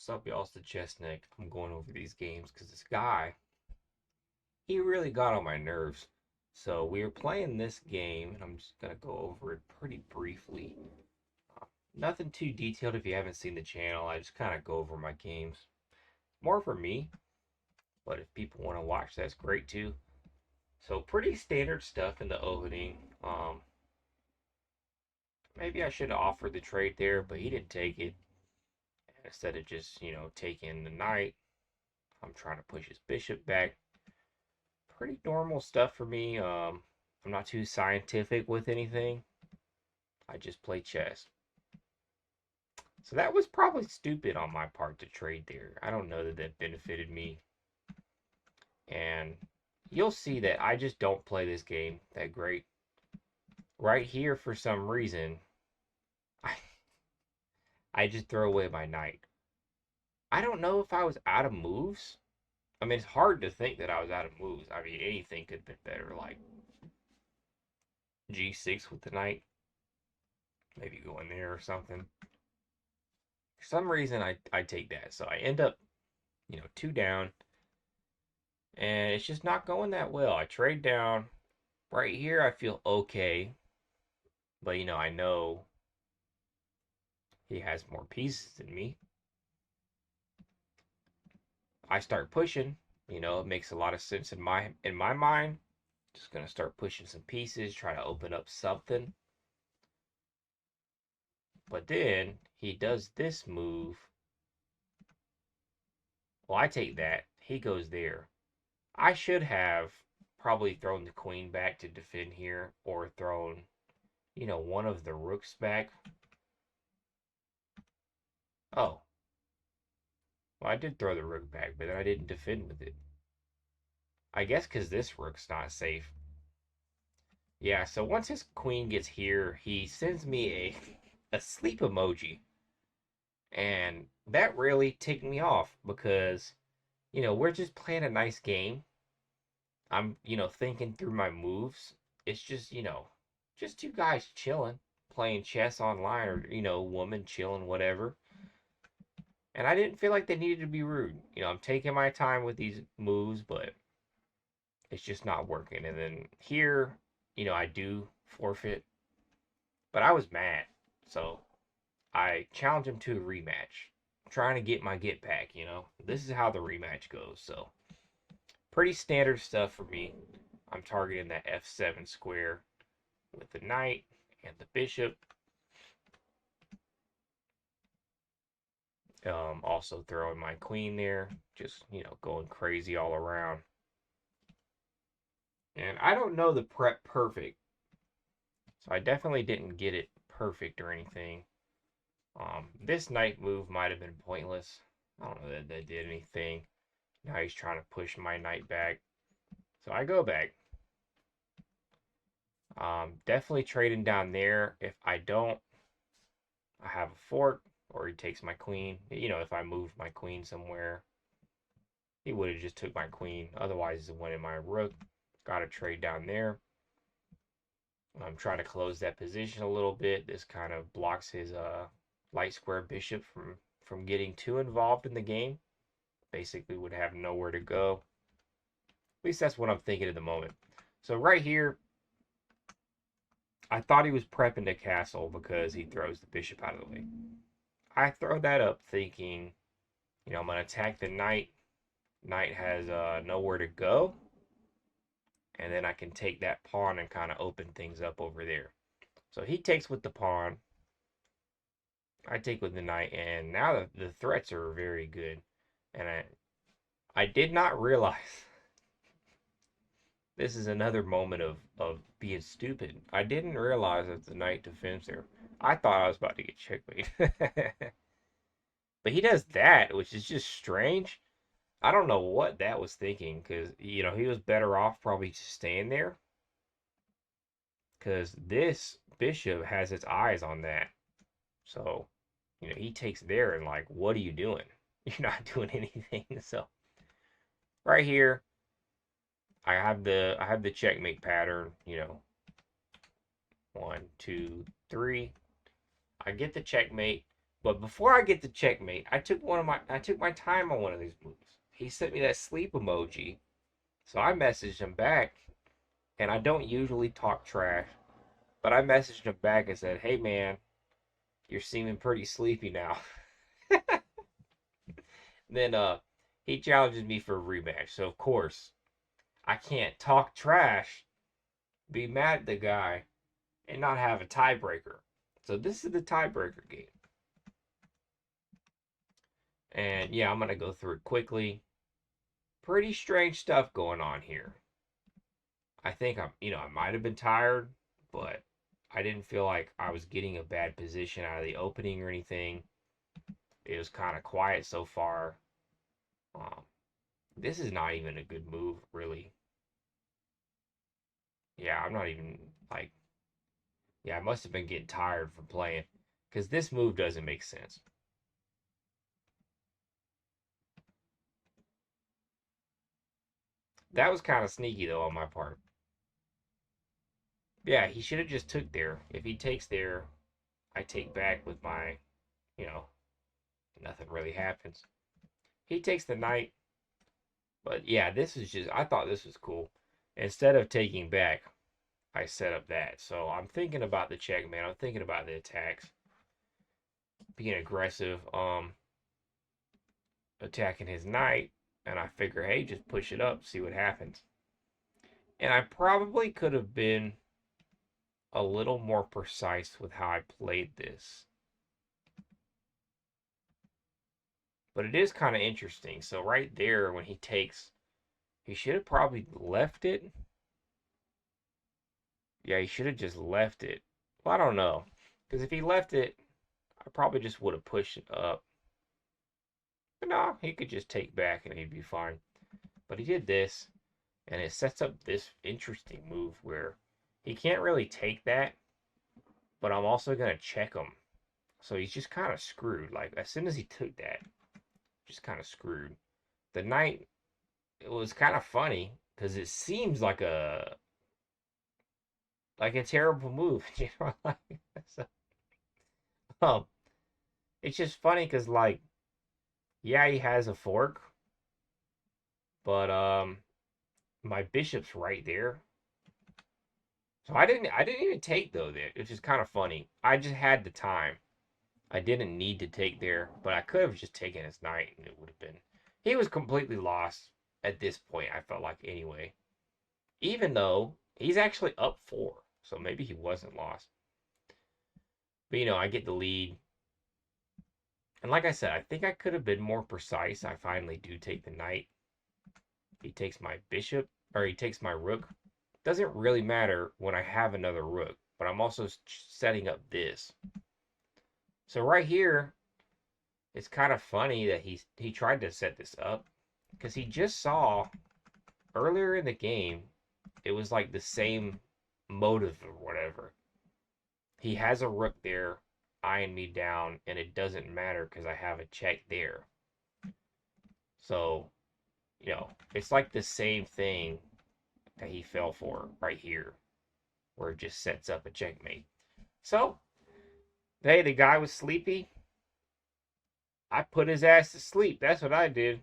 What's up, y'all? It's the Chestnut. I'm going over these games because this guy, he really got on my nerves. So we were playing this game, and I'm just gonna go over it pretty briefly. Nothing too detailed if you haven't seen the channel. I just kind of go over my games. More for me, but if people want to watch, that's great too. So pretty standard stuff in the opening. Maybe I should have offered the trade there, but he didn't take it. Instead of just, taking the knight, I'm trying to push his bishop back. Pretty normal stuff for me. I'm not too scientific with anything. I just play chess. So that was probably stupid on my part to trade there. I don't know that that benefited me. And you'll see that I just don't play this game that great. Right here, for some reason, I, I just throw away my knight. I don't know if I was out of moves. I mean, it's hard to think that I was out of moves. I mean, anything could have been better, like G6 with the knight. Maybe go in there or something. For some reason, I take that. So I end up, two down. And it's just not going that well. I trade down. Right here, I feel okay. But, I know he has more pieces than me. I start pushing. It makes a lot of sense in my mind. Just gonna start pushing some pieces, try to open up something. But then he does this move. Well, I take that. He goes there. I should have probably thrown the queen back to defend here, or thrown, one of the rooks back. Oh, well, I did throw the rook back, but then I didn't defend with it. I guess because this rook's not safe. Yeah, so once his queen gets here, he sends me a sleep emoji. And that really ticked me off because, we're just playing a nice game. I'm, thinking through my moves. It's just, just two guys chilling, playing chess online, or, woman chilling, whatever. And I didn't feel like they needed to be rude. I'm taking my time with these moves, but it's just not working. And then here, I do forfeit, but I was mad. So I challenged him to a rematch, trying to get my get back. This is how the rematch goes. So pretty standard stuff for me. I'm targeting that f7 square with the knight and the bishop. Also throwing my queen there, just, going crazy all around. And I don't know the prep perfect, so I definitely didn't get it perfect or anything. This knight move might have been pointless. I don't know that that did anything. Now he's trying to push my knight back. So I go back. Definitely trading down there. If I don't, I have a fork, or he takes my queen. If I move my queen somewhere, he would have just took my queen. Otherwise, it went in my rook. Got to trade down there. I'm trying to close that position a little bit. This kind of blocks his light square bishop from getting too involved in the game. Basically would have nowhere to go. At least that's what I'm thinking at the moment. So right here, I thought he was prepping to castle because he throws the bishop out of the way. I throw that up thinking, I'm going to attack the knight. Knight has nowhere to go. And then I can take that pawn and kind of open things up over there. So he takes with the pawn. I take with the knight. And now the threats are very good. And I did not realize. This is another moment of being stupid. I didn't realize that the knight defends there. I thought I was about to get checkmate. But he does that, which is just strange. I don't know what that was thinking, because, he was better off probably just staying there. Because this bishop has its eyes on that. So, he takes there and, like, what are you doing? You're not doing anything. So, right here, I have the checkmate pattern. 1, 2, 3. I get the checkmate, But before I get to checkmate, I took my time on one of these moves. He sent me that sleep emoji, so I messaged him back, and I don't usually talk trash, but I messaged him back and said, "Hey man, you're seeming pretty sleepy now." Then he challenges me for a rematch. So of course I can't talk trash, be mad at the guy, and not have a tiebreaker. So this is the tiebreaker game. And yeah, I'm gonna go through it quickly. Pretty strange stuff going on here. I think I might have been tired, but I didn't feel like I was getting a bad position out of the opening or anything. It was kind of quiet so far. Um, this is not even a good move, really. Yeah, I'm not even like, yeah, I must have been getting tired from playing because this move doesn't make sense. That was kind of sneaky though on my part. Yeah, he should have just took there. If he takes there, I take back with my, you know, nothing really happens. He takes the knight, but yeah, this is just, I thought this was cool. Instead of taking back, I set up that. So I'm thinking about the check, man. I'm thinking about the attacks, being aggressive, attacking his knight, and I figure, hey, just push it up, see what happens. And I probably could have been a little more precise with how I played this. But it is kind of interesting. So right there, when he takes, he should have probably left it. Yeah, he should have just left it. Well, I don't know. Because if he left it, I probably just would have pushed it up. But no, he could just take back and he'd be fine. But he did this, and it sets up this interesting move where he can't really take that, but I'm also going to check him. So he's just kind of screwed. Like, as soon as he took that, just kind of screwed. The knight, it was kind of funny because it seems like a terrible move. You know, so, um, it's just funny because like, yeah, he has a fork, but my bishop's right there. So I didn't even take though there. It's just kind of funny. I just had the time. I didn't need to take there, but I could have just taken his knight and it would have been. He was completely lost at this point, I felt like anyway. Even though he's actually up 4, so maybe he wasn't lost. But I get the lead. And like I said, I think I could have been more precise. I finally do take the knight. He takes my bishop, or he takes my rook. Doesn't really matter when I have another rook, but I'm also setting up this. So right here, it's kind of funny that he tried to set this up because he just saw earlier in the game it was like the same motive or whatever. He has a rook there eyeing me down, and it doesn't matter because I have a check there. So, it's like the same thing that he fell for right here, where it just sets up a checkmate. So, hey, the guy was sleepy. I put his ass to sleep. That's what I did.